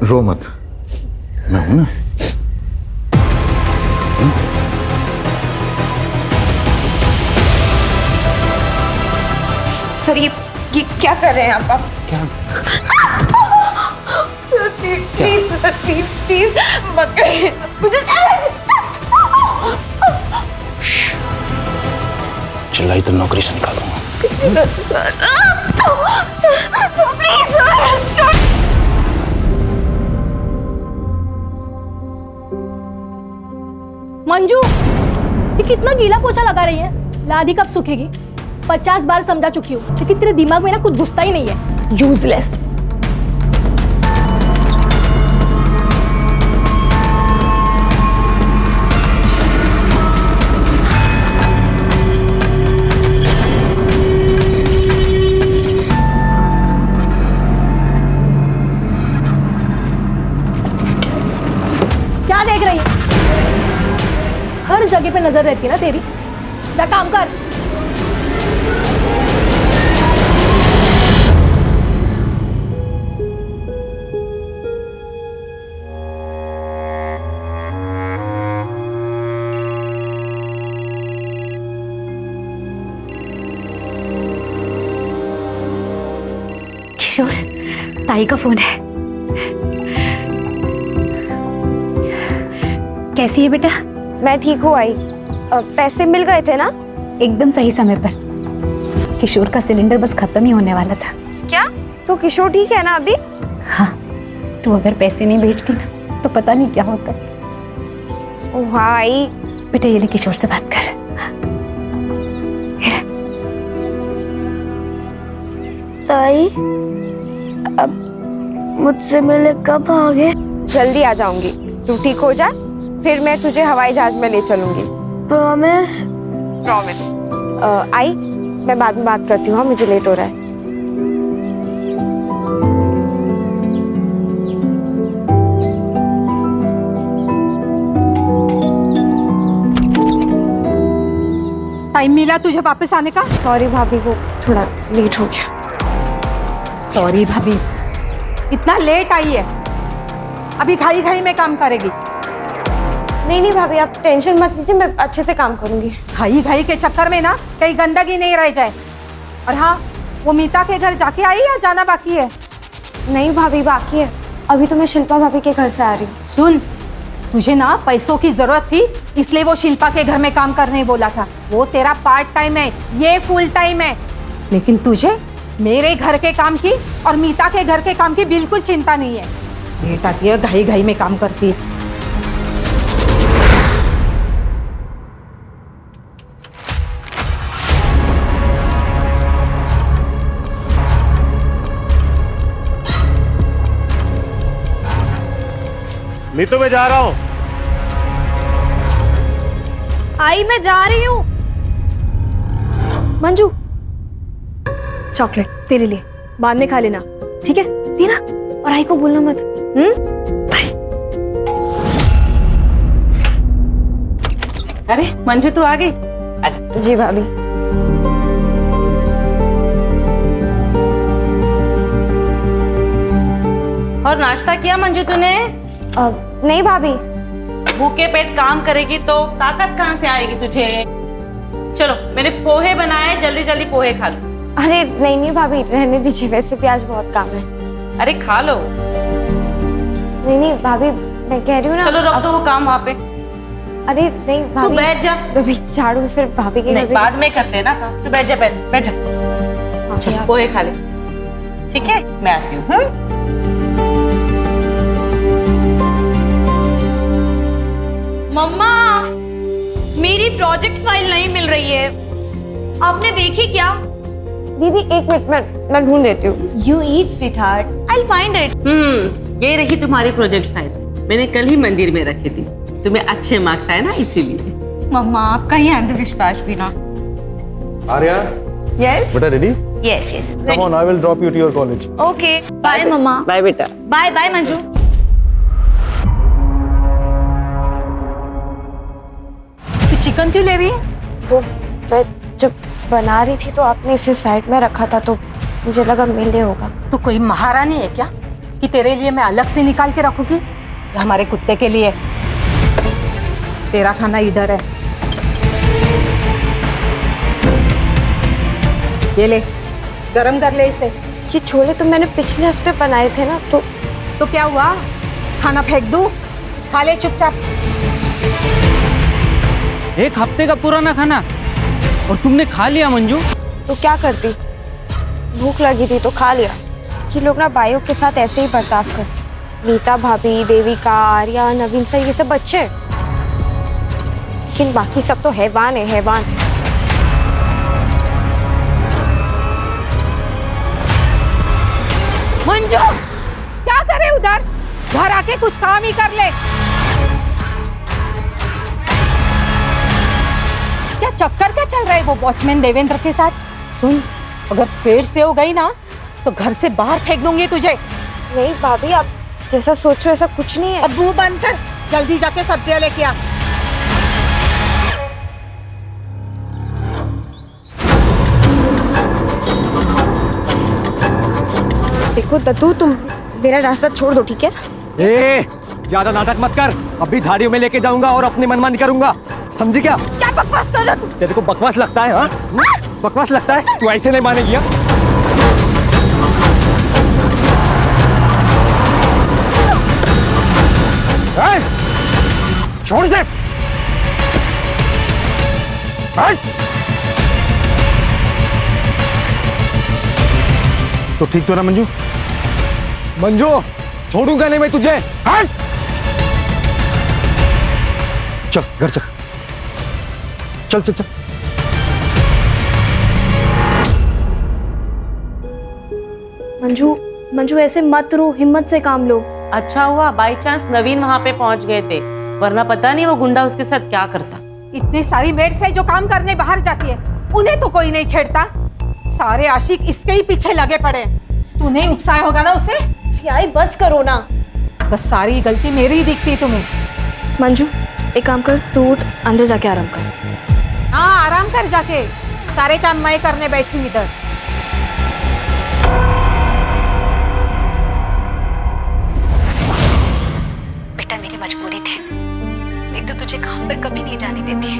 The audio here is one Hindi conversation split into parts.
रो मत, मैं हूं ना। सर ये क्या कर रहे हैं आप? क्या? प्लीज सर, प्लीज प्लीज मत करिए मुझे। चिल्लाई तो नौकरी से निकाल दूंगा। Sir please sir. मंजू, ये कितना गीला पोछा लगा रही है? लादी कब सूखेगी? 50 बार समझा चुकी हूँ, लेकिन तेरे दिमाग में ना कुछ घुसता ही नहीं है। यूजलेस। क्या देख रही है? हर जगह पे नजर रहती है ना तेरी। जा काम कर। किशोर, ताई का फोन है। कैसी है बेटा? मैं ठीक हूँ आई। पैसे मिल गए थे ना? एकदम सही समय पर। किशोर का सिलेंडर बस खत्म ही होने वाला था। क्या? तो किशोर ठीक है ना अभी? हाँ, तू अगर पैसे नहीं भेजती ना तो पता नहीं क्या होता। ओह आई। बेटा ये ले, किशोर से बात कर। ताई, अब मुझसे मिले कब आओगे? जल्दी आ जाऊंगी। तू ठीक हो जा, फिर मैं तुझे हवाई जहाज में ले चलूंगी। प्रॉमिस? प्रॉमिस। आई, मैं बाद में बात करती हूँ, मुझे लेट हो रहा है। टाइम मिला तुझे वापस आने का? सॉरी भाभी, वो थोड़ा लेट हो गया। सॉरी भाभी, इतना लेट आई है, अभी खाई खाई में काम करेगी। नहीं भाभी, आप टेंशन मत लीजिए, मैं अच्छे से काम करूंगी। खाई खाई के चक्कर में ना कहीं गंदगी नहीं रह जाए। और हाँ, वो मीता के घर जाके आई या जाना बाकी है? नहीं भाभी, बाकी है। अभी तो मैं शिल्पा भाभी के घर से आ रही हूँ। सुन, तुझे ना पैसों की जरूरत थी, इसलिए वो शिल्पा के घर में काम करने बोला था। वो तेरा पार्ट टाइम है, ये फुल टाइम है। लेकिन तुझे मेरे घर के काम की और मीता के घर के काम की बिल्कुल चिंता नहीं है। बेटा की घाई घाई में काम करती है। नीतू, मैं जा रहा हूँ। आई, मैं जा रही हूँ। मंजू, चॉकलेट तेरे लिए, बाद में खा लेना, ठीक है? लेना, और आई को बोलना मत। बाय। अरे मंजू, तू आ गई? आजा। जी भाभी। और नाश्ता किया मंजू तूने? नहीं भाभी। भूखे पेट काम करेगी तो ताकत कहाँ से आएगी तुझे? चलो, मैंने पोहे बनाए, जल्दी जल्दी पोहे खा लो। अरे नहीं भाभी, रहने दीजिए, वैसे भी आज बहुत काम है। अरे खा लो। नहीं भाभी, मैं कह रही हूँ ना। चलो रख दो वो काम वहाँ पे। अरे नहीं भाभी, तू बैठ जा। अभी झाड़ू फिर भाभी के नहीं, घर बाद में करते हैं ना काम। तू बैठ जा, बैठ जा। चलो पोहे खा ले, ठीक है? मैं आती हूँ। मम्मा, मेरी प्रोजेक्ट फाइल नहीं मिल रही है, आपने देखी क्या? दीदी एक मिनट, मैं ढूंढ देती हूँ। You eat, sweetheart. I'll find it. ये रही तुम्हारी प्रोजेक्ट फाइल। मैंने कल ही मंदिर में रखी थी, तुम्हें अच्छे मार्क्स आए ना, इसीलिए। मम्मा, आपका ही अंधविश्वास भी ना। आर्या, Yes. बेटा ready? Yes, yes. Come on, I will drop you to your college. Okay. Bye, मम्मा. बाय बेटा। Bye, bye, Manju. तू चिकन क्यों ले रही है? वो मैं जब बना रही थी तो आपने इसे साइड में रखा था, तो मुझे लगा मिले होगा। तू कोई महारानी है क्या? कि तेरे लिए मैं अलग से निकाल के रखूंगी या हमारे कुत्ते के लिए? तेरा खाना इधर है, ये ले, गरम कर ले इसे। ये छोले तो मैंने पिछले हफ्ते बनाए थे ना, तो क्या हुआ? खाना फेंक दूं? खा ले चुपचाप। एक हफ्ते का पुराना खाना और तुमने खा लिया मंजू? तो क्या करती, भूख लगी थी तो खा लिया। कि लोग ना भाइयों के साथ ऐसे ही बर्ताव करते। नीता भाभी, देविका, आर्या, नवीन सर, ये सब बच्चे, लेकिन बाकी सब तो हैवान है, हैवान। मंजू क्या करे उधर? घर आके कुछ काम ही कर ले। क्या चक्कर क्या चल रहा है वो वॉचमैन देवेंद्र के साथ? सुन, अगर पेट से हो गई ना तो घर से बाहर फेंक दूंगी तुझे। नहीं भाभी, आप जैसा सोचो ऐसा कुछ नहीं है। अब मुंह बंद कर, जल्दी जाके सब्जियां लेके आ। देखो दत्तू, तुम मेरा रास्ता छोड़ दो, ठीक है? ए, ज्यादा नाटक मत कर। अभी झाड़ियों में लेके जाऊंगा और अपनी मनमानी करूंगा, समझी क्या? क्या बकवास कर रहा तू? तेरे को बकवास लगता है? हाँ, बकवास लगता है? तू ऐसे नहीं मानेगी। छोड़ दे। तो ठीक तो ना मंजू? मंजू, छोड़ूंगा नहीं मैं तुझे। चल घर चल, चल चल चल। मंजू, मंजू ऐसे मत रो, हिम्मत से काम लो। अच्छा हुआ बाई चांस नवीन वहाँ पे पहुँच गए थे, वरना पता नहीं वो गुंडा उसके साथ क्या करता। इतनी सारी मेड्स है जो काम करने बाहर जाती है, उन्हें तो कोई नहीं छेड़ता। सारे आशिक इसके ही पीछे लगे पड़े। तूने उकसाया होगा ना उसे। यार बस करो ना। बस सारी गलती मेरी ही दिखती तुम्हें। मंजू एक काम कर, तू उठ, अंदर जाके आराम कर। हाँ आराम कर जाके, सारे काम मैं करने बैठी हूँ इधर। बेटा मेरी मजबूरी थी, नहीं तो तुझे काम पर कभी नहीं जाने देती।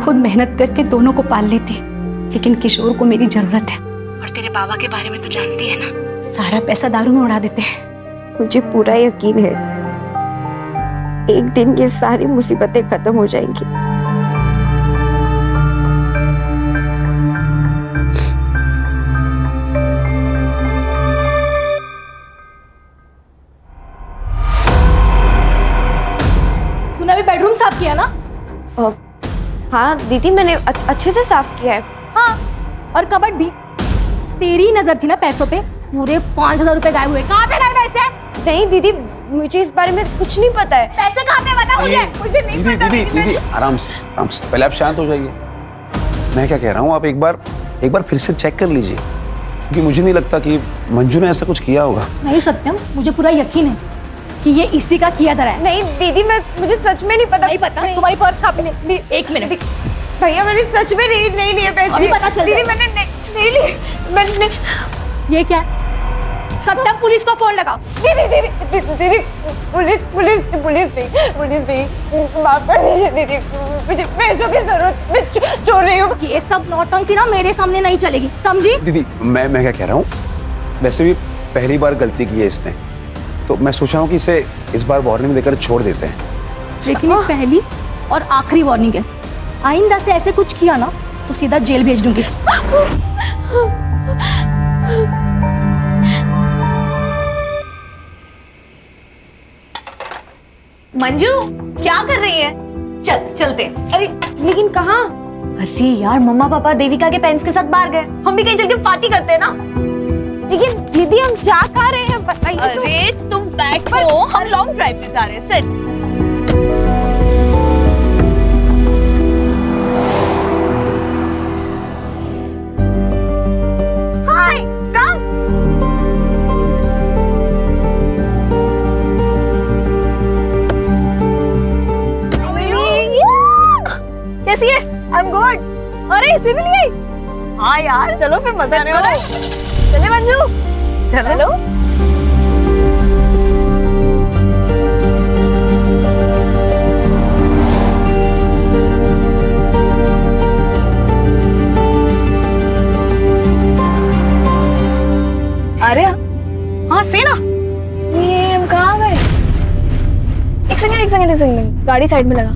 खुद मेहनत करके दोनों को पाल लेती, लेकिन किशोर को मेरी जरूरत है। और तेरे बाबा के बारे में तो जानती है ना, सारा पैसा दारू में उड़ा देते हैं। मुझे पूरा यकीन है एक दिन ये सारी मुसीबतें खत्म हो जाएंगी। तूने अभी बेडरूम साफ किया ना? हाँ दीदी, मैंने अच्छे से साफ किया है। हाँ, और कबर्ड भी। तेरी नजर थी ना पैसों पे, पूरे 5,000 रुपए गायब हुए। कहाँ पे गए पैसे? नहीं दीदी, मुझे इस बारे में कुछ नहीं पता है। पैसे कहाँ पे बता मुझे? मुझे नहीं पता। दीदी आराम से पहले आप शांत हो जाइए। मैं क्या कह रहा हूँ, आप एक बार फिर से चेक कर लीजिए, क्योंकि मुझे नहीं लगता कि मंजू ने ऐसा कुछ किया होगा। नहीं सत्यम, मुझे पूरा यकीन है कि ये इसी का किया धरा है। नहीं दीदी, मुझे सच में नहीं पता। नहीं पता? तुम्हारी पर्स कहाँ पे? एक मिनट भैया, मैंने सच में नहीं लिए पैसे। अभी पता चल दीदी, मैंने नहीं लिए। मैंने ये क्या? सत्यम, पुलिस को फोन लगाओ। दीदी, पुलिस नहीं, माफ कर दीजिए दीदी, मुझे पैसों की जरूरत, मैं चोर रही हूँ। ये सब नौटंकी ना मेरे सामने नहीं चलेगी, समझी? दीदी मैं क्या कह रहा हूँ, वैसे भी पहली बार गलती की है इसने, तो मैं सोच रहा हूँ कि इसे इस बार वार्निंग देकर छोड़ देते हैं। लेकिन ये पहली और आखिरी वार्निंग है। आइंदा से ऐसे कुछ किया ना तो सीधा जेल भेज दूंगी। मंजू क्या कर रही है? चलते। अरे लेकिन कहाँ? अरे यार, मम्मा पापा देविका के पेरेंट्स के साथ बाहर गए, हम भी कहीं चल के पार्टी करते हैं ना। लेकिन दीदी, हम जा कहाँ रहे हैं बताइए। अरे तुम बैठो, हम लॉन्ग ड्राइव पे जा रहे हैं। सिट। हाय, कम। कैसी है? I am good. अरे इसी के लिए? हाँ यार, चलो फिर मजा आने वाला है। चले मंजू, चलो। हाँ से ना। ये हम कहाँ गए? एक सेकंड, गाड़ी साइड में लगा।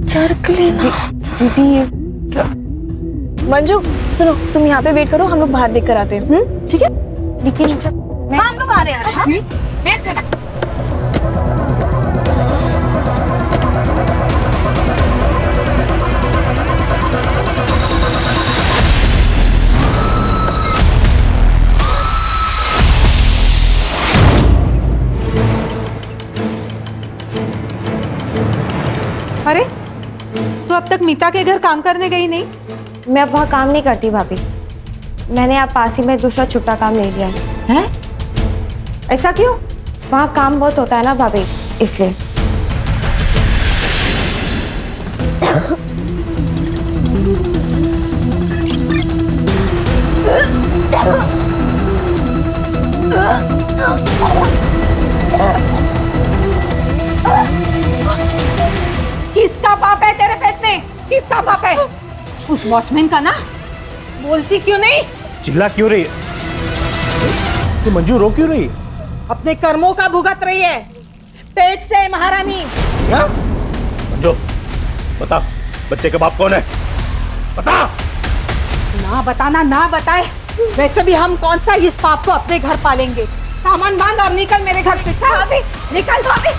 चरक लेना। दीदी क्या? मंजू सुनो, तुम यहाँ पे वेट करो, हम लोग बाहर देख कर आते हैं। ठीक है? लेकिन हाँ, हम लोग आ रहे हैं। हाँ? वेट कर। अरे तू अब तक मीता के घर काम करने गई नहीं? मैं अब वहाँ काम नहीं करती भाभी, मैंने यहाँ पास ही में दूसरा छुट्टा काम ले लिया है। ऐसा क्यों? वहाँ काम बहुत होता है ना भाभी, इसलिए। किसका पाप है तेरे पेट में? किसका पाप है? उस वॉचमैन का ना। बोलती क्यों नहीं? चिल्ला क्यों रही है? तो मंजू रो क्यों रही है? अपने कर्मों का भुगत रही है पेट से महारानी। क्या? मंजू बता, बच्चे के बाप कौन है? बता। ना बताना ना बताए, वैसे भी हम कौन सा इस पाप को अपने घर पालेंगे। सामान बांध और निकल मेरे घर से। चल भाभी, निकल भाभी।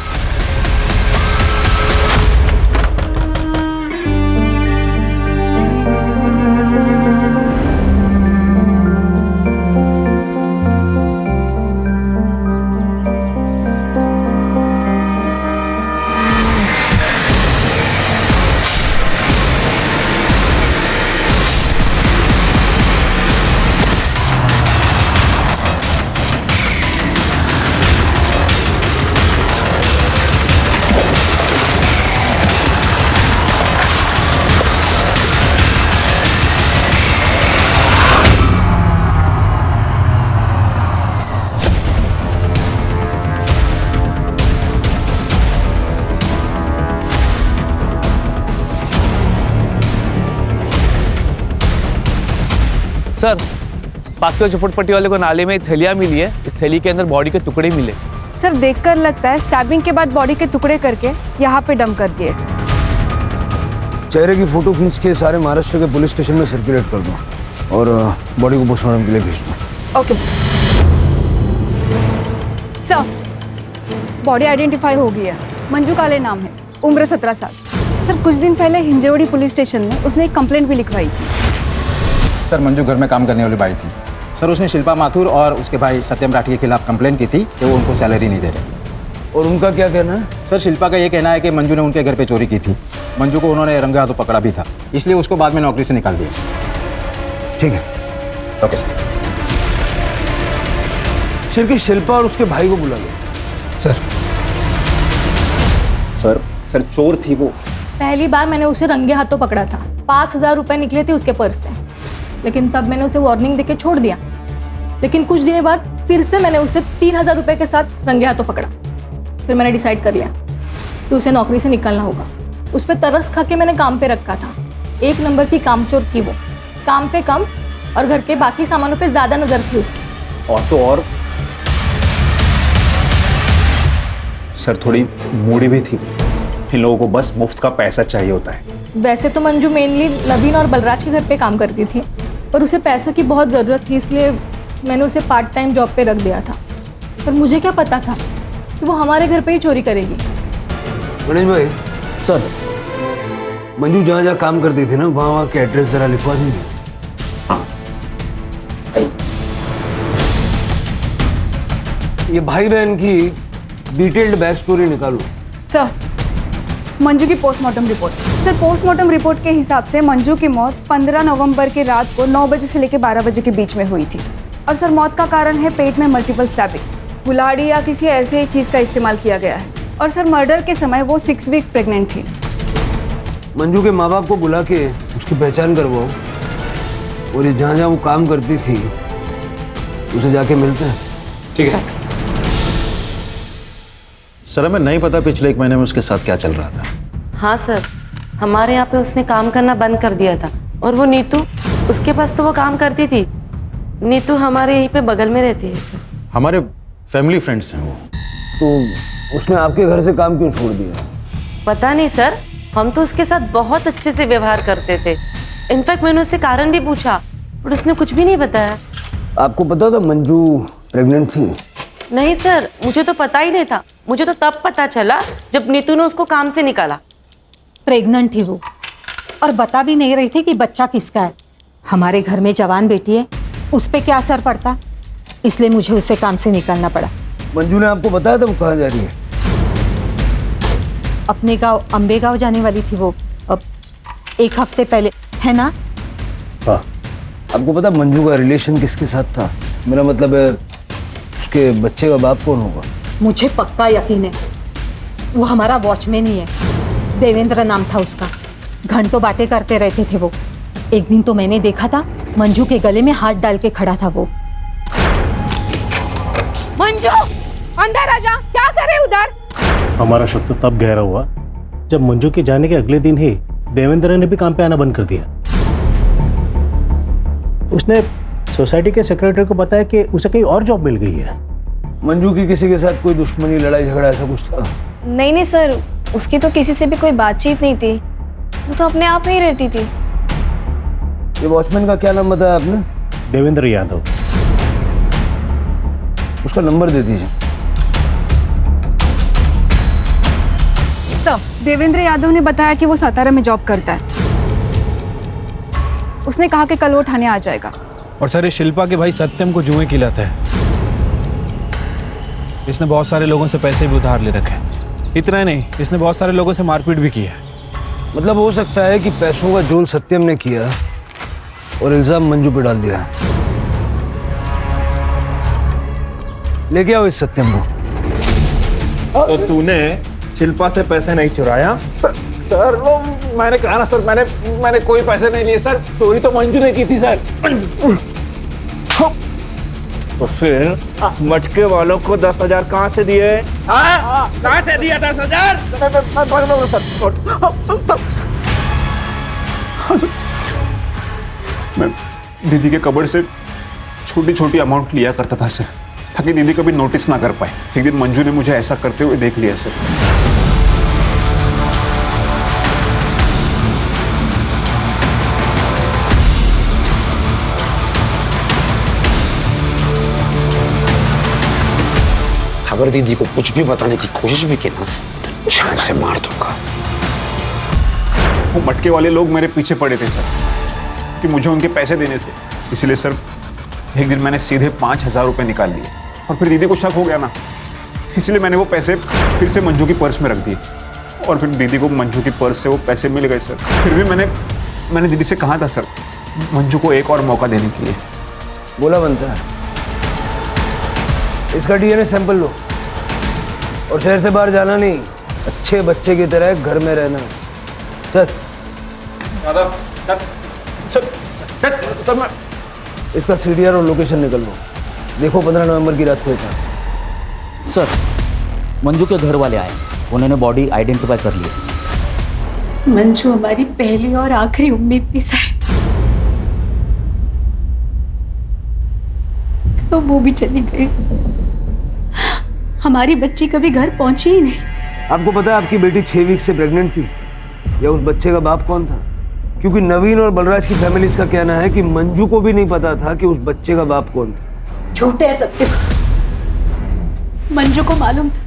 सर, पास के झोपड़पट्टी वाले को नाले में एक थैलियाँ मिली है। इस थैली के अंदर बॉडी के टुकड़े मिले। सर देखकर लगता है स्टैबिंग के बाद बॉडी के टुकड़े करके यहाँ पे डंप कर दिए। चेहरे की फोटो खींच के सारे महाराष्ट्र के पुलिस स्टेशन में सर्कुलेट कर दो और बॉडी को पोस्टमार्टम के लिए भेज दो। ओके सर, बॉडी आइडेंटिफाई हो गई है। मंजू काले नाम है, उम्र 17 साल। सर कुछ दिन पहले हिंजवड़ी पुलिस स्टेशन में उसने एक कंप्लेंट भी लिखवाई थी। सर मंजू घर में काम करने वाली बाई थी सर। उसने शिल्पा माथुर और उसके भाई सत्यम राठी के खिलाफ कंप्लेंट की थी कि वो उनको सैलरी नहीं दे रहे। और उनका क्या कहना है? सर शिल्पा का ये कहना है कि मंजू ने उनके घर पे चोरी की थी। मंजू को उन्होंने रंगे हाथों पकड़ा भी था, इसलिए उसको बाद में नौकरी से निकाल दिया। ठीक है, ओके सर। सिर्फ शिल्पा और उसके भाई को बुला लो। सर चोर थी वो। पहली बार मैंने उसे रंगे हाथों पकड़ा था। 5,000 रुपए निकले थे उसके पर्स से, लेकिन तब मैंने उसे वार्निंग देके छोड़ दिया। लेकिन कुछ दिनों बाद फिर से मैंने उसे 3,000 रुपए के साथ रंगे हाथों पकड़ा। फिर मैंने डिसाइड कर लिया कि उसे नौकरी से निकालना होगा। उस पर तरस खा के मैंने काम पे रखा था। 1 नंबर की कामचोर थी वो, काम पे कम और घर के बाकी सामानों पे ज्यादा नजर थी उसकी। और तो और सर थोड़ी मूडी भी थी। इन लोगों को बस मुफ्त का पैसा चाहिए होता है। वैसे तो मंजू मेनली नवीन और बलराज के घर पे काम करती थी, पर उसे पैसों की बहुत ज़रूरत थी, इसलिए मैंने उसे पार्ट टाइम जॉब पे रख दिया था। पर मुझे क्या पता था कि वो हमारे घर पे ही चोरी करेगी। गणेश भाई सर, मंजू जहाँ जहाँ काम करती थी ना, वहाँ के एड्रेस जरा लिखवा दीजिए। ये भाई बहन की डिटेल्ड बैक स्टोरी निकालो। सर मंजू की postmortem report. Sir postmortem report के हिसाब से मंजू की मौत 15 नवंबर की रात को 9 बजे से लेकर 12 बजे के बीच में हुई थी। और सर मौत का कारण है पेट में मल्टीपल स्टैबिंग, कुल्हाड़ी या किसी ऐसे चीज़ का इस्तेमाल किया गया है। और सर मर्डर के समय वो 6 वीक प्रेग्नेंट थी। मंजू के माँ बाप को बुला के उसकी पहचान करवाओ और ये जहाँ जहाँ वो काम करती थी उसे जाके मिलते हैं। ठीक है सर हमें नहीं पता पिछले 1 महीने में उसके साथ क्या चल रहा था। हाँ सर, हमारे यहाँ पे उसने काम करना बंद कर दिया था। और वो नीतू उसके पास तो वो काम करती थी। नीतू हमारे यहीं पे बगल में रहती है सर। हमारे फैमिली फ्रेंड्स हैं वो। तो उसने आपके घर से काम क्यों छोड़ दिया? पता नहीं सर, हम तो उसके साथ बहुत अच्छे से व्यवहार करते थे। इनफैक्ट मैंने उससे कारण भी पूछा, पर उसने कुछ भी नहीं बताया। आपको पता था मंजू प्रेग्नेंट थी? नहीं सर, मुझे तो पता ही नहीं था। मुझे तो तब पता चला जब नीतू ने उसको काम से निकाला। प्रेग्नेंट थी वो, और बता भी नहीं रही थी कि बच्चा किसका है। हमारे घर में जवान बेटी है, उस पर क्या असर पड़ता, इसलिए मुझे उसे काम से निकालना पड़ा। मंजू ने आपको बताया था वो कहाँ जा रही है? अपने गांव अंबेगांव जाने वाली थी वो, अब 1 हफ्ते पहले, है ना? हाँ। आपको पता मंजू का रिलेशन किसके साथ था? मेरा मतलब है उसके बच्चे का बाप कौन होगा? मुझे पक्का यकीन है वो हमारा वॉचमैन ही है। देवेंद्र नाम था उसका। घंटों बातें करते रहते थे वो। एक दिन तो मैंने देखा था मंजू के गले में हाथ डाल के खड़ा था वो। मंजू, अंदर आ जा, क्या करे उधर? हमारा शक तो तब गहरा हुआ जब मंजू के जाने के अगले दिन ही देवेंद्र ने भी काम पे आना बंद कर दिया। उसने सोसाइटी के सेक्रेटरी को बताया कि उसे कहीं और जॉब मिल गई है। मंजू की किसी के साथ कोई दुश्मनी, लड़ाई झगड़ा ऐसा कुछ था? नहीं सर, उसकी तो किसी से भी कोई बातचीत नहीं थी। वो तो अपने आप में ही रहती थी। ये वॉचमैन का क्या नाम बताया आपने? देवेंद्र यादव। उसका नंबर दे दीजिए। सर, देवेंद्र यादव ने बताया कि वो सातारा में जॉब करता है। उसने कहा कि कल वो थाने आ जाएगा। और सर, ये शिल्पा के भाई सत्यम को जुए की लत है। इसने बहुत सारे लोगों से पैसे भी उधार ले रखे हैं। इतना ही नहीं, इसने बहुत सारे लोगों से मारपीट भी की है। मतलब हो सकता है कि पैसों का जोल सत्यम ने किया और इल्जाम मंजू पे डाल दिया। लेके आओ इस सत्यम को। तो तूने शिल्पा से पैसे नहीं चुराया? सर वो मैंने कहा ना सर, मैंने कोई पैसे नहीं लिए सर। चोरी तो मंजू ने की थी सर। तो फिर मटके वालों को 10,000 कहाँ से दिए? कहाँ से दिया 10,000? मैं दीदी के कबड़ से छोटी छोटी अमाउंट लिया करता था सर, ताकि दीदी कभी नोटिस ना कर पाए। एक दिन मंजू ने मुझे ऐसा करते हुए देख लिया सर। अगर दीदी को कुछ भी बताने की कोशिश भी की ना तो जान से मार दूंगा। वो मटके वाले लोग मेरे पीछे पड़े थे सर कि मुझे उनके पैसे देने थे। इसलिए सर एक दिन मैंने सीधे 5,000 रुपये निकाल लिए और फिर दीदी को शक हो गया ना, इसलिए मैंने वो पैसे फिर से मंजू की पर्स में रख दिए और फिर दीदी को मंजू की पर्स से वो पैसे मिल गए सर। फिर भी मैंने दीदी से कहा था सर मंजू को एक और मौका देने के लिए। बोला बनता है। इसका डीएनए सैंपल लो और शहर से बाहर जाना नहीं, अच्छे बच्चे की तरह घर में रहना। चल इसका सीडीआर और लोकेशन निकल लो। देखो 15 नवंबर की रात को था। सर, मंजू के घर वाले आए, उन्होंने बॉडी आइडेंटिफाई कर ली। मंजू हमारी पहली और आखिरी उम्मीद थी साहब, तो वो भी चली गई। हमारी बच्ची कभी घर पहुंची ही नहीं। आपको पता है आपकी बेटी 6 वीक से प्रेग्नेंट थी? या उस बच्चे का बाप कौन था? क्योंकि नवीन और बलराज की फैमिली का कहना है कि मंजू को भी नहीं पता था कि उस बच्चे का बाप कौन था। झूठे है सबके सब। मंजू को मालूम था,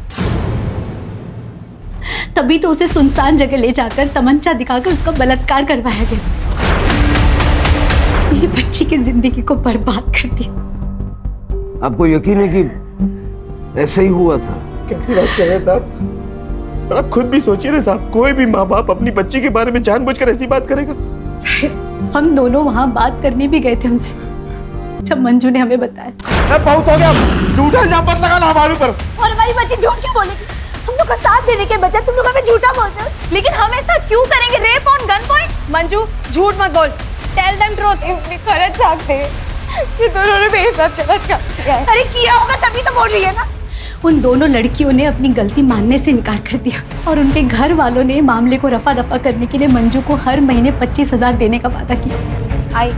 तभी तो उसे सुनसान जगह ले जाकर तमंचा दिखाकर उसका बलात्कार करवाया गया। मेरी बच्ची की जिंदगी को बर्बाद कर दिया। आपको यकीन है कि ऐसे ही हुआ था? कैसी बात कर रहे हैं साहब? आप खुद भी सोचिए ना साहब, कोई भी माँ बाप अपनी बच्ची के बारे में जानबूझकर ऐसी बात करेगा? साहब, हम दोनों वहाँ बात करने भी गए थे उनसे, जब मंजू ने हमें बताया। बहुत हो गया, झूठा इल्जाम मत लगाना हमारे ऊपर। और हमारी बच्ची झूठ क्यों बोलेगी? हम लोग का साथ देने के बजाय तुम लोग हमें झूठा बोलते हो। लेकिन हम ऐसा क्यों करेंगे? Rape on gun point? Manju, झूठ मत बोल। Tell them truth. गलत सकते ये दोनों ने मेरे साथ गलत काम किया है। अरे किया होगा तभी तो बोल रही है ना। उन दोनों लड़कियों ने अपनी गलती मानने से इनकार कर दिया और उनके घर वालों ने मामले को रफा दफा करने के लिए मंजू को हर महीने 25,000 देने का वादा किया। आई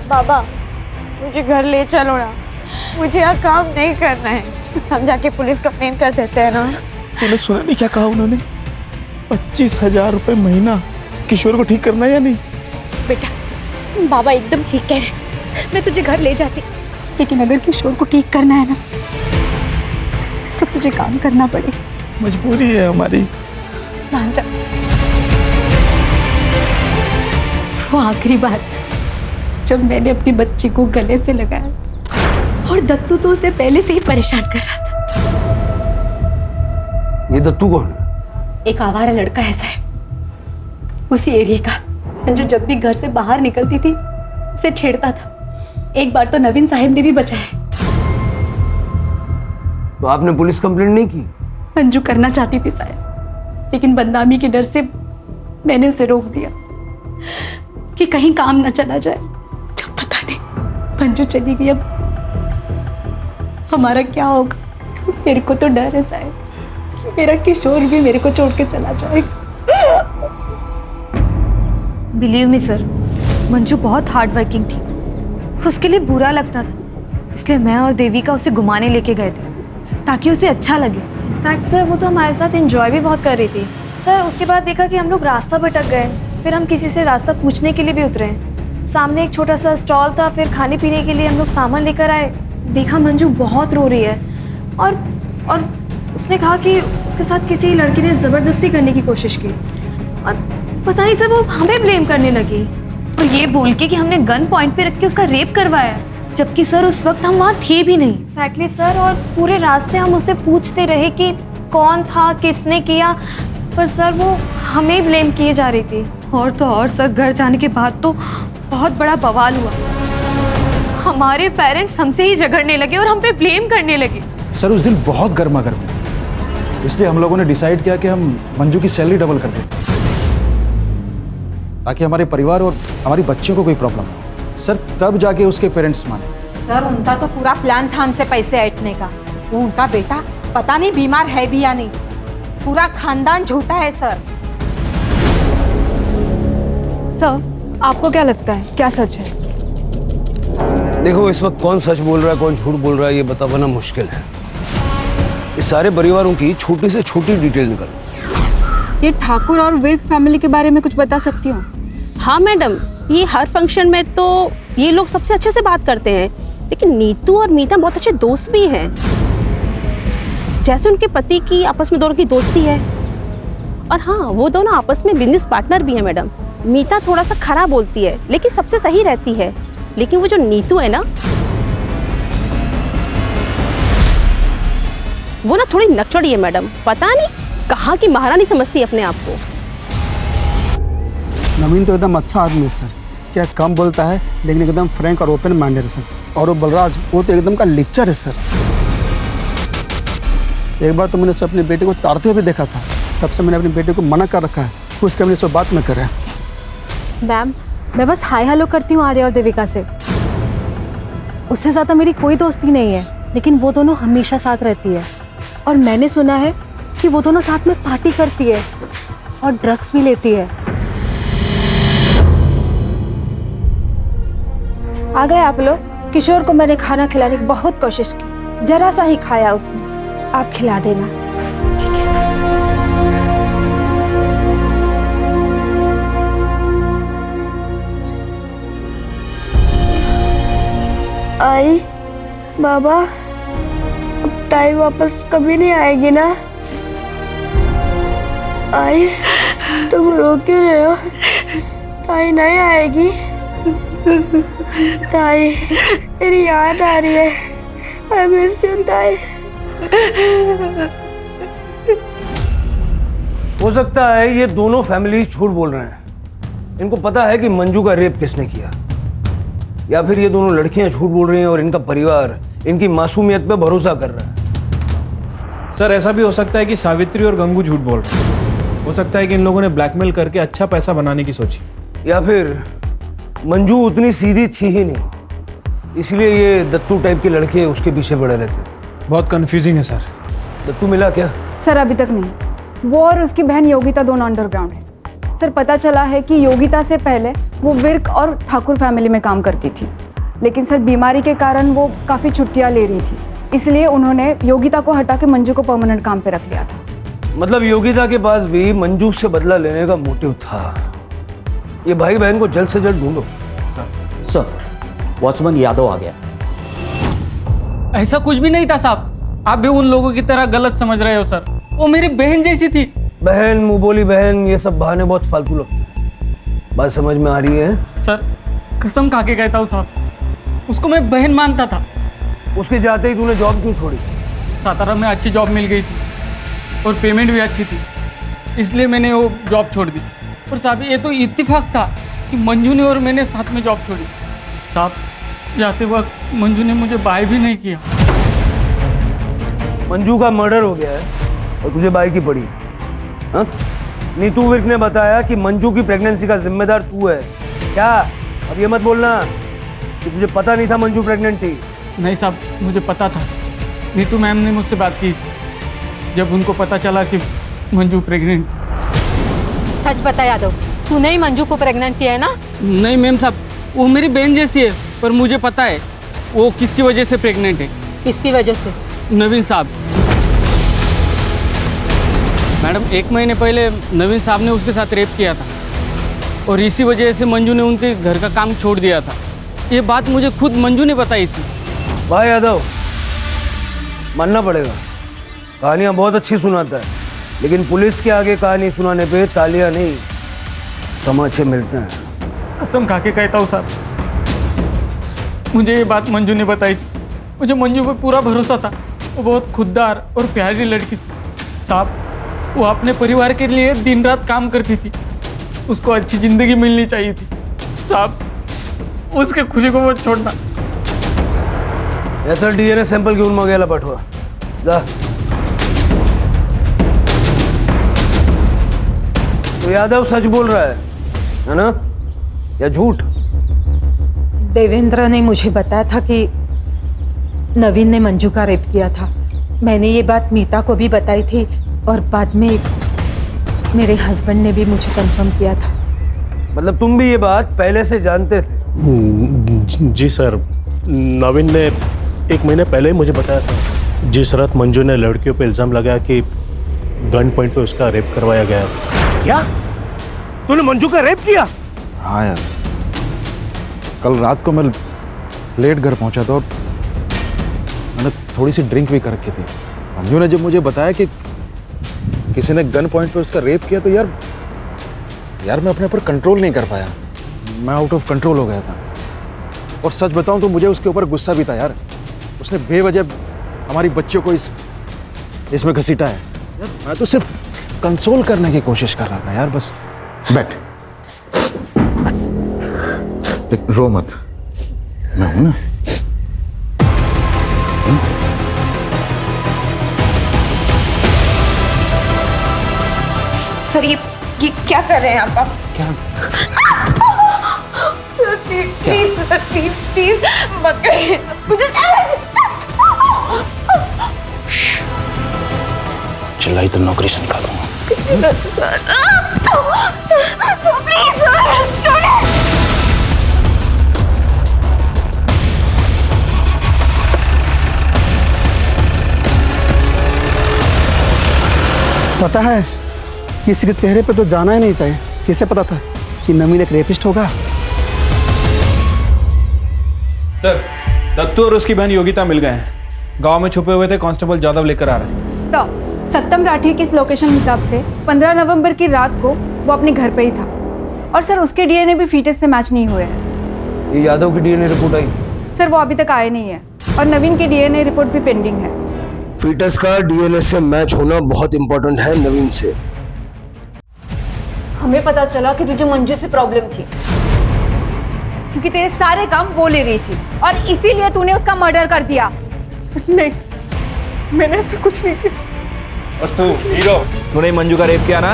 बाबा मुझे घर ले चलो ना, मुझे यहाँ काम नहीं करना है। हम जाके पुलिस कंप्लेन कर देते हैं ना। तूने सुना नहीं क्या कहा उन्होंने? 25,000 रुपए महीना। किशोर को ठीक करना है या नहीं? बेटा बाबा एकदम ठीक कह रहे हैं, मैं तुझे घर ले जाती, लेकिन अगर किशोर को ठीक करना है ना तो तुझे काम करना पड़ेगा। मजबूरी है हमारी। मान जा। वो आखिरी बार था जब मैंने अपनी बच्ची को गले से लगाया और दत्तू तो उसे पहले से ही परेशान कर रहा था। ये दत्तू कौन है? एक आवारा लड़का ऐसा है उसी एरिया का, जो जब भी घर से बाहर निकलती थी उसे छेड़ता था। एक बार तो नवीन साहब ने भी बचाया। तो आपने पुलिस कंप्लेंट नहीं की? मंजू करना चाहती थी साहब, लेकिन बदनामी के डर से मैंने उसे रोक दिया कि कहीं काम न चला जाए। जब पता नहीं मंजू चली गई, अब हमारा क्या होगा? मेरे को तो डर है साहब कि मेरा किशोर भी मेरे को छोड़ के चला जाएगा। बिलीव मी सर, मंजू बहुत हार्ड वर्किंग थी, उसके लिए बुरा लगता था, इसलिए मैं और देविका उसे घुमाने लेके गए थे ताकि उसे अच्छा लगे। फैक्ट सर, वो तो हमारे साथ एंजॉय भी बहुत कर रही थी सर। उसके बाद देखा कि हम लोग रास्ता भटक गए, फिर हम किसी से रास्ता पूछने के लिए भी उतरे। सामने एक छोटा सा स्टॉल था, फिर खाने पीने के लिए हम लोग सामान लेकर आए। देखा मंजू बहुत रो रही है और उसने कहा कि उसके साथ किसी लड़के ने ज़बरदस्ती करने की कोशिश की, और पता नहीं सर वो हमें ब्लेम करने लगी और ये बोल के कि हमने गन पॉइंट पे रख के उसका रेप करवाया, जबकि सर उस वक्त हम वहाँ थे भी नहीं। एक्जैक्टली सर, और पूरे रास्ते हम उससे पूछते रहे कि कौन था, किसने किया, पर सर वो हमें ब्लेम किए जा रही थी। और तो और सर, घर जाने के बाद तो बहुत बड़ा बवाल हुआ। हमारे पेरेंट्स हमसे ही झगड़ने लगे और हम पे ब्लेम करने लगे। सर उस दिन बहुत गर्मा गर्म, इसलिए हम लोगों ने डिसाइड किया कि हम मंजू की सैलरी डबल कर दें ताकि हमारे परिवार और हमारी बच्चियों को कोई प्रॉब्लम हो। सर तब जाके उसके पेरेंट्स माने। सर उनका तो पूरा प्लान था हमसे पैसे ऐंठने का। वो उनका बेटा पता नहीं बीमार है भी या नहीं, पूरा खानदान झूठा है सर। सर आपको क्या लगता है, क्या सच है? देखो, इस वक्त कौन सच बोल रहा है कौन झूठ बोल रहा है ये बता पाना मुश्किल है। इस सारे परिवारों की छोटी से छोटी डिटेल निकालो। ये ठाकुर और विर्क फैमिली के बारे में कुछ बता सकती हो? हाँ मैडम, ये हर फंक्शन में तो ये लोग सबसे अच्छे से बात करते हैं, लेकिन नीतू और मीता बहुत अच्छे दोस्त भी हैं। जैसे उनके पति की आपस में दोनों की दोस्ती है, और हाँ वो दोनों आपस में बिजनेस पार्टनर भी हैं मैडम। मीता थोड़ा सा खराब बोलती है लेकिन सबसे सही रहती है, लेकिन वो जो नीतू है ना, वो ना थोड़ी नकचड़ी है मैडम। पता नहीं कहाँ की महारानी समझती है अपने आप को। नवीन तो एकदम अच्छा आदमी है सर, क्या कम बोलता है लेकिन एकदम फ्रैंक और ओपन माइंडेड है सर। और वो बलराज, वो तो एकदम का लिच्चर है सर। एक बार तो मैंने उसे अपने बेटे को तारते हुए भी देखा था, तब से मैंने अपने बेटे को मना कर रखा है उसके हमने सब बात न करें। मैम मैं बस हाय हेलो करती हूँ आर्या और देविका से, उससे ज़्यादा मेरी कोई दोस्ती नहीं है, लेकिन वो दोनों हमेशा साथ रहती है। और मैंने सुना है कि वो दोनों साथ में पार्टी करती है और ड्रग्स भी लेती है। आ गए आप लोग। किशोर को मैंने खाना खिलाने की बहुत कोशिश की, जरा सा ही खाया उसने। आप खिला देना। ठीक है। आई बाबा, अब ताई वापस कभी नहीं आएगी ना? आई तुम रो क्यों रहे हो? ताई नहीं आएगी? ताई तेरी याद आ रही है। आई मिस यू ताई। हो सकता है ये दोनों फैमिली झूठ बोल रहे हैं। इनको पता है कि मंजू का रेप किसने किया, या फिर ये दोनों लड़कियां झूठ बोल रही हैं और इनका परिवार इनकी मासूमियत पे भरोसा कर रहा है। सर ऐसा भी हो सकता है कि सावित्री और गंगू झूठ बोल रहे हैं। हो सकता है कि इन लोगों ने ब्लैकमेल करके अच्छा पैसा बनाने की सोची, या फिर मंजू उतनी सीधी थी ही नहीं, इसलिए ये दत्तू टाइप के लड़के उसके पीछे पड़े रहते। बहुत कंफ्यूजिंग है सर। दत्तू मिला क्या? सर अभी तक नहीं। वो और उसकी बहन योगिता दोनों अंडरग्राउंड है। सर पता चला है कि योगिता से पहले वो विर्क और ठाकुर फैमिली में काम करती थी, लेकिन सर बीमारी के कारण वो काफ़ी छुट्टियां ले रही थी, इसलिए उन्होंने योगिता को हटा के मंजू को परमानेंट काम पे रख लिया था। मतलब योगिता के पास भी मंजू से बदला लेने का मोटिव था। ये भाई बहन को जल्द से जल्द ढूंढो। सर, वॉचमैन यादव आ गया। ऐसा कुछ भी नहीं था साहब, आप भी उन लोगों की तरह गलत समझ रहे हो सर। वो मेरी बहन जैसी थी। बहन, मुंह बोली बहन, ये सब बहाने बहुत फालतू लगते हैं। बात समझ में आ रही है? सर कसम खा के कहता हूँ साहब, उसको मैं बहन मानता था। उसके जाते ही तूने जॉब क्यों छोड़ी? सातारा में अच्छी जॉब मिल गई थी और पेमेंट भी अच्छी थी, इसलिए मैंने वो जॉब छोड़ दी। और साहब ये तो इत्तेफाक था कि मंजू ने और मैंने साथ में जॉब छोड़ी। साहब जाते वक्त मंजू ने मुझे बाय भी नहीं किया। मंजू का मर्डर हो गया है और तुझे बाय की पड़ी। हाँ? नीतू विर्क ने बताया कि मंजू की प्रेगनेंसी का जिम्मेदार तू है। क्या? अब ये मत बोलना कि तुझे पता नहीं था मंजू प्रेग्नेंट थी। नहीं साहब, मुझे पता था। नीतू मैम ने मुझसे बात की थी जब उनको पता चला कि मंजू प्रेग्नेंट थी। सच बता यादव, तूने ही मंजू को प्रेग्नेंट किया है ना? नहीं मैम साहब, वो मेरी बहन जैसी है, पर मुझे पता है वो किसकी वजह से प्रेग्नेंट है। किसकी वजह से? नवीन साहब। मैडम 1 महीने पहले नवीन साहब ने उसके साथ रेप किया था और इसी वजह से मंजू ने उनके घर का काम छोड़ दिया था। ये बात मुझे खुद मंजू ने बताई थी। भाई यादव, मानना पड़ेगा, कहानियाँ बहुत अच्छी सुनाता है, लेकिन पुलिस के आगे कहानी सुनाने पे तालियां नहीं तमाचे मिलते हैं। कसम खा के कहता हूँ साहब, मुझे ये बात मंजू ने बताई थी। मुझे मंजू पे पूरा भरोसा था। वो बहुत खुददार और प्यारी लड़की थी साहब। वो अपने परिवार के लिए दिन रात काम करती थी। उसको अच्छी जिंदगी मिलनी चाहिए थी साहब। उसके खुली को मत छोड़ना। याचा DNA सॅम्पल घेऊन मग याला पाठवा जा। तो यादव सच बोल रहा है ना, या झूठ? देवेंद्र ने मुझे बताया था कि नवीन ने मंजू का रेप किया था। मैंने ये बात मीता को भी बताई थी और बाद में मेरे हस्बैंड ने भी मुझे कंफर्म किया था। मतलब तुम भी ये बात पहले से जानते थे? जी सर, नवीन ने 1 महीने पहले ही मुझे बताया था। जिस रात मंजू ने लड़कियों पे इल्ज़ाम लगाया कि गन पॉइंट पे उसका रेप करवाया गया। क्या? तूने मंजू का रेप किया? हाँ यार, कल रात को मैं लेट घर पहुंचा था और मैंने थोड़ी सी ड्रिंक भी कर रखी थी। मंजू ने जब मुझे बताया कि किसी ने गन पॉइंट पे उसका रेप किया तो यार मैं अपने ऊपर कंट्रोल नहीं कर पाया। मैं आउट ऑफ कंट्रोल हो गया था। और सच बताऊं तो मुझे उसके ऊपर गुस्सा भी था यार। उसने बेवजह हमारी बच्चियों को इसमें घसीटा है। यार मैं तो सिर्फ कंसोल करने की कोशिश कर रहा था यार। बस बैठ, रो मत, मैं हूं ना। सर ये क्या कर रहे हैं आप? क्या? प्लीज सर, प्लीज मत करिए मुझे। चिल्लाई तो नौकरी से निकाल दूंगा। सर प्लीज सर छोड़िए। पता है, किसी के चेहरे पे तो जाना ही नहीं चाहिए। किसे पता था कि नवीन एक रेपिस्ट होगा? सर, दत्तू और उसकी बहन योगिता मिल गए हैं। गांव में छुपे हुए थे, कांस्टेबल जादव लेकर आ रहे हैं। सर, सत्यम राठी के इस लोकेशन हिसाब से 15 नवंबर की रात को वो अपने घर पे ही था और सर उसके DNA भी फीटस से मैच नहीं हुए हैं। ये यादव की DNA रिपोर्ट आई? सर वो अभी तक आए नहीं है और नवीन की DNA रिपोर्ट भी पेंडिंग है। फीटस का DNA से मैच होना बहुत इंपॉर्टेंट है नवीन से। हमें पता चला कि तुझे मंजू से प्रॉब्लम थी क्योंकि तेरे सारे काम वो ले रही थी और इसीलिए तूने उसका मर्डर कर दिया। नहीं, मैंने ऐसा कुछ नहीं किया। और तू हीरो, तूने मंजू का रेप किया ना?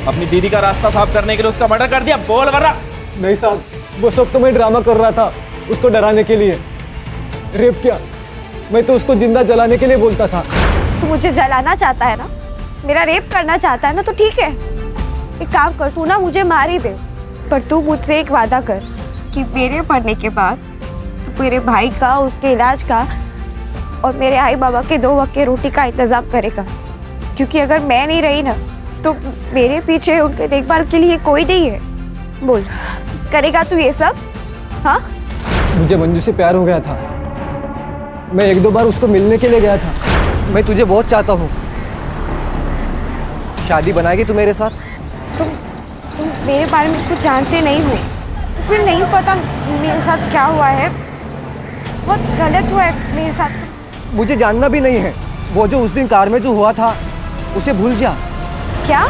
अपनी दीदी का रास्ता साफ करने के लिए उसका मर्डर कर दिया। बोल वरना। नहीं साहब, वो सब तो मैं ड्रामा कर रहा था उसको डराने के लिए। रेप किया, मैं तो उसको जिंदा जलाने के लिए बोलता था। तू मुझे जलाना चाहता है ना, मेरा रेप करना चाहता है ना, तो ठीक है, एक काम कर, तू ना मुझे मार ही दे, पर तू मुझसे एक वादा कर कि मेरे मरने के बाद तू मेरे भाई का, उसके इलाज का और मेरे आई बाबा के 2 वक्त के रोटी का इंतजाम करेगा। क्योंकि अगर मैं नहीं रही ना तो मेरे पीछे उनके देखभाल के लिए कोई नहीं है। बोल, करेगा तू ये सब? हाँ, मुझे मंजू से प्यार हो गया था। मैं 1-2 बार उसको मिलने के लिए गया था। मैं तुझे बहुत चाहता हूँ। शादी बनाएगी तू मेरे साथ? तुम मेरे बारे में कुछ जानते नहीं हो, तो फिर नहीं पता मेरे साथ क्या हुआ है। बहुत गलत हुआ है मेरे साथ। मुझे जानना भी नहीं है। वो जो उस दिन कार में जो हुआ था उसे भूल जा। क्या?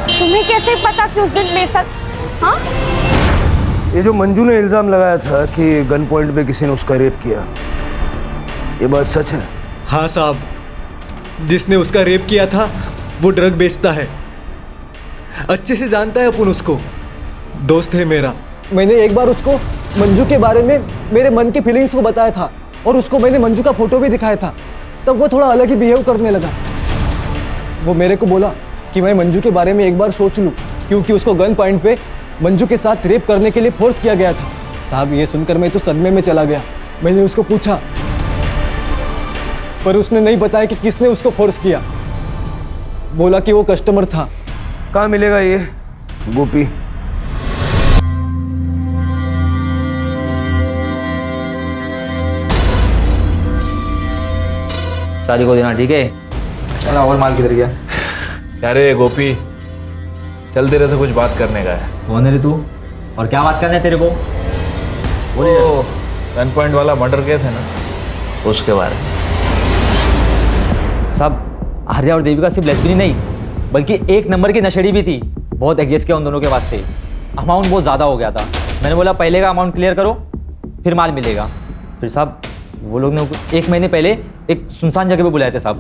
तुम्हें कैसे पता कि उस दिन मेरे साथ? हाँ, ये जो मंजू ने इल्जाम लगाया था कि गन पॉइंट पे किसी ने उसका रेप किया, ये बात सच है? हाँ साहब, जिसने उसका रेप किया था वो ड्रग बेचता है। अच्छे से जानता है अपन उसको, दोस्त है मेरा। मैंने एक बार उसको मंजू के बारे में मेरे मन की फीलिंग्स को बताया था और उसको मैंने मंजू का फोटो भी दिखाया था। तब वो थोड़ा अलग ही बिहेव करने लगा। वो मेरे को बोला कि मैं मंजू के बारे में एक बार सोच लूं, क्योंकि उसको गन पॉइंट पे मंजू के साथ रेप करने के लिए फोर्स किया गया था। साहब, ये सुनकर मैं तो सदमे में चला गया। मैंने उसको पूछा, पर उसने नहीं बताया कि किसने उसको फोर्स किया। बोला कि वो कस्टमर था। कहाँ मिलेगा ये गोपी? शादी को देना, ठीक है? चला, और माल किधर गया? क्या रे गोपी, चल तेरे से कुछ बात करने का है। कौन है रे तू, और क्या बात करना है तेरे को? वो गन पॉइंट वाला मर्डर केस है ना, उसके बारे में। साहब, आर्या और देविका सिर्फ लेस्बियन ही नहीं बल्कि एक नंबर की नशेड़ी भी थी। बहुत एडजस्ट किया उन दोनों के वास्ते। अमाउंट बहुत ज़्यादा हो गया था। मैंने बोला पहले का अमाउंट क्लियर करो, फिर माल मिलेगा। फिर साहब, वो लोग ने 1 महीने पहले एक सुनसान जगह पे बुलाए थे साहब।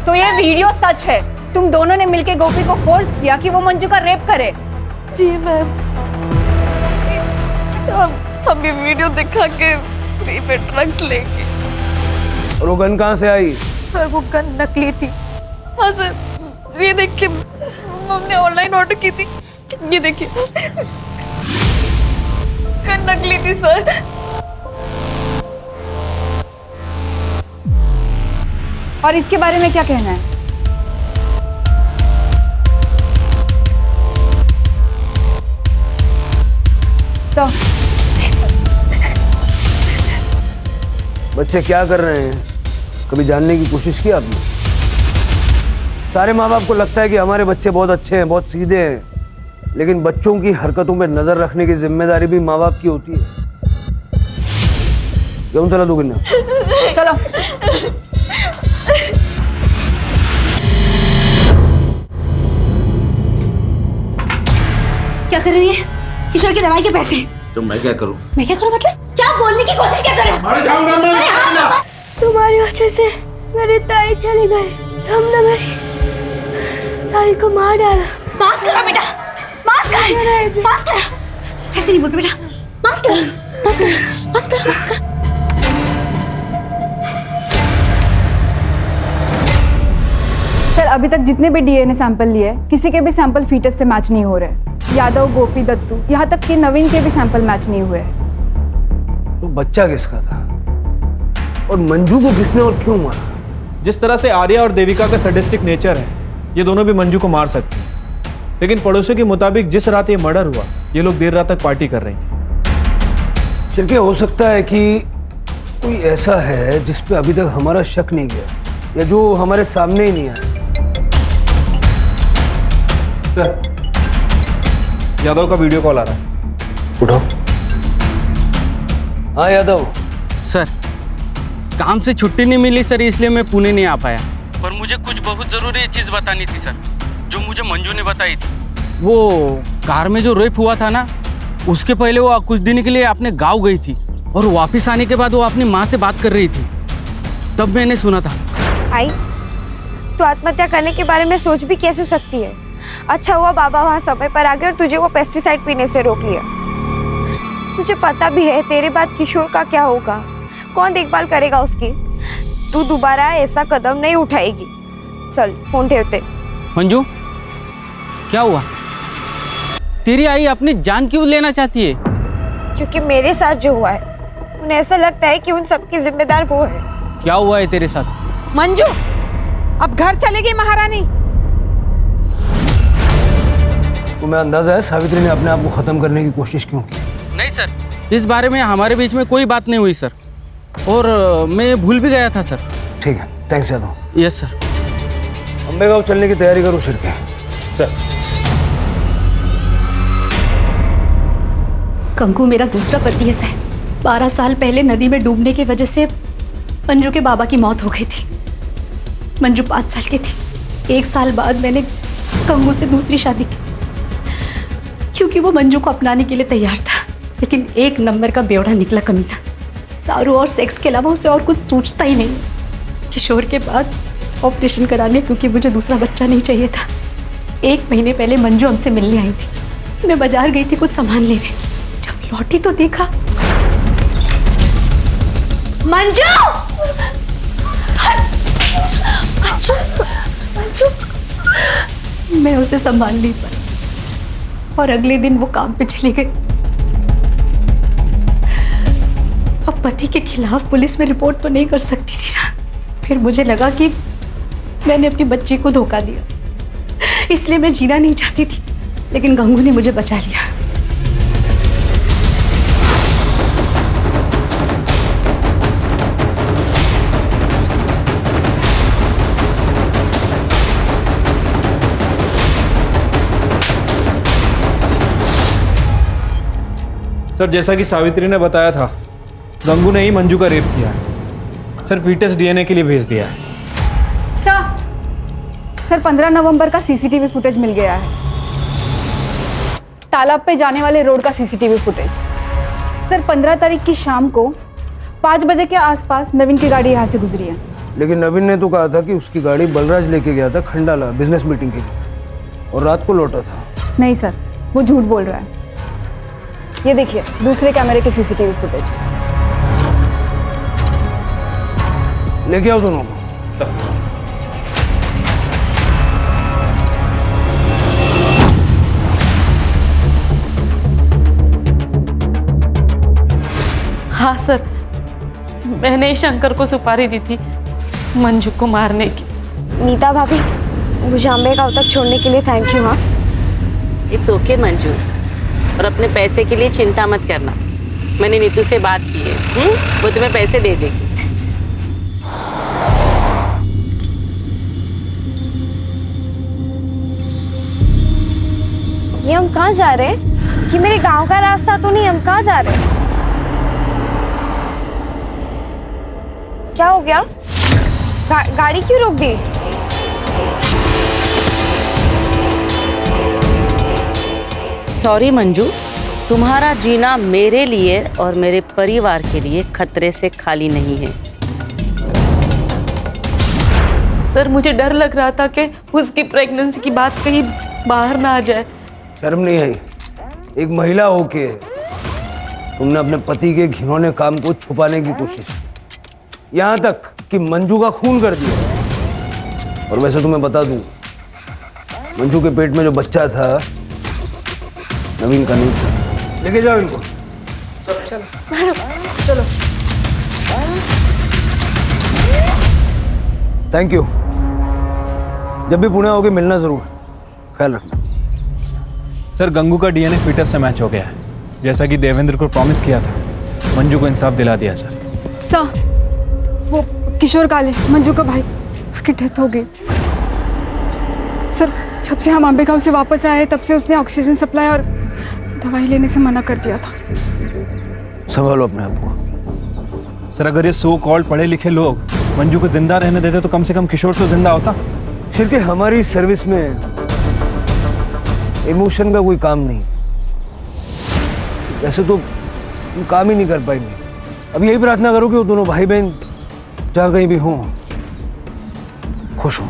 तो ये वीडियो सच है? तुम दोनों ने मिलकर गोपी को फोर्स किया कि वो मंजू का रेप करे? जी मैम, हम ये वीडियो दिखा के फ्री पे ड्रग्स लेंगे। और वो गन कहाँ से आई? सर, वो गन नकली थी। हाँ सर, ये देखिए, हमने ऑनलाइन ऑर्डर की थी। ये देखिए, गन नकली थी सर। और इसके बारे में क्या कहना है? बच्चे क्या कर रहे हैं? कभी जानने की कोशिश की आपने? सारे माँ बाप को लगता है कि हमारे बच्चे बहुत अच्छे हैं, बहुत सीधे हैं, लेकिन बच्चों की हरकतों पे नजर रखने की जिम्मेदारी भी माँ बाप की होती है। क्यों चला दो चलो। क्या कर रही है? किशोर की दवाई के पैसे। तो मैं क्या करूं? मैं क्या करूं मतलब? क्या बोलने की कोशिश क्या कर रहे हो? अरे जाऊंगा मैं। तुम्हारी वजह से मेरी ताई चली गई। तुमने मेरी ताई को मार डाला। मास्क लगा बेटा, मास्क है, मास्क लगा। ऐसे नहीं बोलते बेटा, मास्क लगा, मास्क लगा, मास्क लगा, मास्क लगा। सर, अभी तक जितने भी डीएनए सैंपल लिए किसी के भी सैंपल फीटस से मैच नहीं हो रहे। यादव, गोपी, दत्तू, यहाँ तक कि नवीन के भी सैंपल मैच नहीं हुए। तो बच्चा किसका था और मंजू को किसने और क्यों मारा? जिस तरह से आर्या और देविका का सैडिस्टिक नेचर है, ये दोनों भी मंजू को मार सकते हैं। लेकिन पड़ोसियों के मुताबिक जिस रात ये मर्डर हुआ, ये लोग देर रात तक पार्टी कर रही थी। चल के हो सकता है कि कोई ऐसा है जिस पे अभी तक हमारा शक नहीं गया, या जो हमारे सामने ही नहीं आया। सर, यादव का वीडियो कॉल आ रहा है। उठाओ। हाँ यादव। सर, काम से छुट्टी नहीं मिली सर, इसलिए मैं पुणे नहीं आ पाया। पर मुझे कुछ बहुत ज़रूरी चीज़ बतानी थी सर, जो मुझे मंजू ने बताई थी। वो कार में जो रेप हुआ था ना, उसके पहले वो कुछ दिन के लिए अपने गांव गई थी और वापस आने के बाद वो अपनी माँ से बात कर रही थी। तब मैंने सुना था। आई, तो आत्महत्या करने के बारे में सोच भी कैसे सकती है? अच्छा हुआ बाबा वहाँ समय पर आ गए और तुझे वो पेस्टिसाइड पीने से रोक लिया। तुझे पता भी है तेरे बाद किशोर का क्या होगा, कौन देखभाल करेगा उसकी? तू दोबारा ऐसा कदम नहीं उठाएगी। चल फोन ठेवते। मंजू, क्या हुआ? तेरी आई अपनी जान क्यों लेना चाहती है? क्योंकि मेरे साथ जो हुआ है उन्हें ऐसा लगता है कि उन सबकी जिम्मेदार वो है। क्या हुआ है तेरे साथ? मंजू, अब घर चलेगी महारानी। तुम्हें अंदाजा है सावित्री ने अपने आप को खत्म करने की कोशिश क्यों की? नहीं सर, इस बारे में हमारे बीच में कोई बात नहीं हुई सर, और मैं भूल भी गया था सर। ठीक है, thanks Yadav. Yes sir. Ambegaon चलने की तैयारी करो शिरके। सर। कंकु मेरा दूसरा पति है सर। 12 साल पहले नदी में डूबने की वजह से मंजू के बाबा की मौत हो गई थी। मंजू 5 साल की थी। 1 साल बाद मैंने कंगू से दूसरी शादी की, क्योंकि वो मंजू को अपनाने के लिए तैयार था। लेकिन 1 नंबर का बेवड़ा निकला कमीना। दारू और सेक्स के अलावा उसे और कुछ सोचता ही नहीं। किशोर के बाद ऑपरेशन करा लिया क्योंकि मुझे दूसरा बच्चा नहीं चाहिए था। 1 महीने पहले मंजू हमसे मिलने आई थी। मैं बाजार गई थी कुछ सामान लेने। जब लौटी तो देखा मंजू! मंजू! मंजू! मैं उसे संभाल नहीं पाई और अगले दिन वो काम पे चली गई। अब पति के खिलाफ पुलिस में रिपोर्ट तो नहीं कर सकती थी ना। फिर मुझे लगा कि मैंने अपनी बच्ची को धोखा दिया, इसलिए मैं जीना नहीं चाहती थी। लेकिन गंगू ने मुझे बचा लिया। सर, जैसा कि सावित्री ने बताया था, गंगू ने ही मंजू का रेप किया है। सर, फीटस डीएनए के लिए भेज दिया है। सर 15 नवंबर का सीसीटीवी फुटेज मिल गया है। तालाब पे जाने वाले रोड का सीसीटीवी फुटेज। सर 15 तारीख की शाम को 5 बजे के आसपास नवीन की गाड़ी यहाँ से गुजरी है। लेकिन नवीन ने तो कहा था कि उसकी गाड़ी बलराज लेके गया था खंडाला बिजनेस मीटिंग के लिए और रात को लौटा था। नहीं सर, वो झूठ बोल रहा है। ये देखिए दूसरे कैमरे के सीसीटीवी फुटेज। लेके आओ दोनों को। हाँ सर, मैंने ही शंकर को सुपारी दी थी मंजू को मारने की। नीता भाभी, मुझे अंबेगांव तक छोड़ने के लिए थैंक यू। हाँ, इट्स ओके मंजू, और अपने पैसे के लिए चिंता मत करना। मैंने नीतू से बात की है, वो तुम्हें पैसे दे देगी। ये हम कहाँ जा रहे हैं? कि मेरे गांव का रास्ता तो नहीं, हम कहाँ जा रहे हैं? क्या हो गया? गाड़ी क्यों रोक दी? सॉरी मंजू, तुम्हारा जीना मेरे लिए और मेरे परिवार के लिए खतरे से खाली नहीं है। सर, मुझे डर लग रहा था कि उसकी प्रेगनेंसी की बात कहीं बाहर ना आ जाए। शर्म नहीं आई? एक महिला होके तुमने अपने पति के घिनौने काम को छुपाने की कोशिश, यहाँ तक कि मंजू का खून कर दिया। और वैसे तुम्हें बता दूं, मंजू के पेट में जो बच्चा था नवीन का नहीं था। लेके जाओ इनको। चलो मैडम, चलो। Thank you. जब भी पुणे आओगे मिलना जरूर, ख्याल रखना। सर, गंगू का डीएनए फीटस से मैच हो गया है, जैसा कि देवेंद्र को प्रॉमिस किया था। मंजू को इंसाफ दिला दिया सर। सर, वो किशोर काले, मंजू का भाई, उसकी डेथ हो गई। सर, जब से हम अंबेगांव से वापस आए तब से उसने ऑक्सीजन सप्लाई और दवाई लेने से मना कर दिया था। संभालो अपने आप को। सर, अगर ये सो कॉल्ड पढ़े लिखे लोग मंजू को जिंदा रहने देते तो कम से कम किशोर तो जिंदा होता। फिर कि हमारी सर्विस में इमोशन का कोई काम नहीं। वैसे तो तुम काम ही नहीं कर पाएंगे। अब यही प्रार्थना करो कि वो दोनों भाई बहन जहाँ कहीं भी हों खुश हों।